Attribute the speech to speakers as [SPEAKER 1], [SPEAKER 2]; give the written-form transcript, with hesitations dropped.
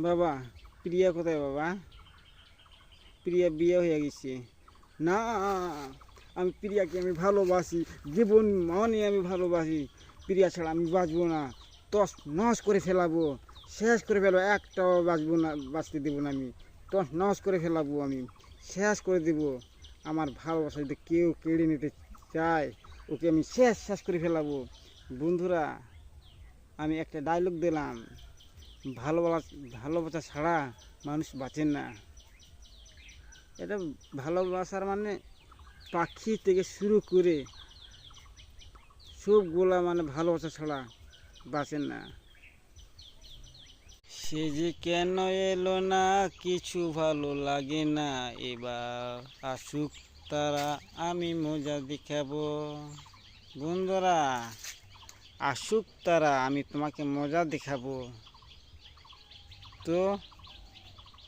[SPEAKER 1] বাবা, প্রিয়া কোথায় বাবা? প্রিয়া বিয়ে হয়ে গেছে। না, আমি প্রিয়াকে ভালোবাসি, জীবন মানে আমি ভালোবাসি। প্রিয়া ছাড়া আমি বাঁচবো না, তস নস করে ফেলাবো, শেষ করে ফেলবো, একটাও বাঁচবো না, বাঁচতে দেবো না আমি। তস নস করে ফেলাবো আমি, শেষ করে দেবো। আমার ভালোবাসা যদি কেউ কেড়ে নিতে চায়, ওকে আমি শেষ শেষ করে ফেলাবো। বন্ধুরা, আমি একটা ডায়লগ দিলাম, ভালোবাসা ভালোবাসা ছাড়া মানুষ বাঁচেন না। এটা ভালোবাসার মানে পাখি থেকে শুরু করে সবগুলা মানে ভালোবাসা ছাড়া বাঁচেন না। সে যে কেন এলো না, কিছু ভালো লাগে না, এবার আসুক তারা, আমি মজা দেখাবো। বন্ধুরা, আসুক তারা, আমি তোমাকে মজা দেখাবো। তো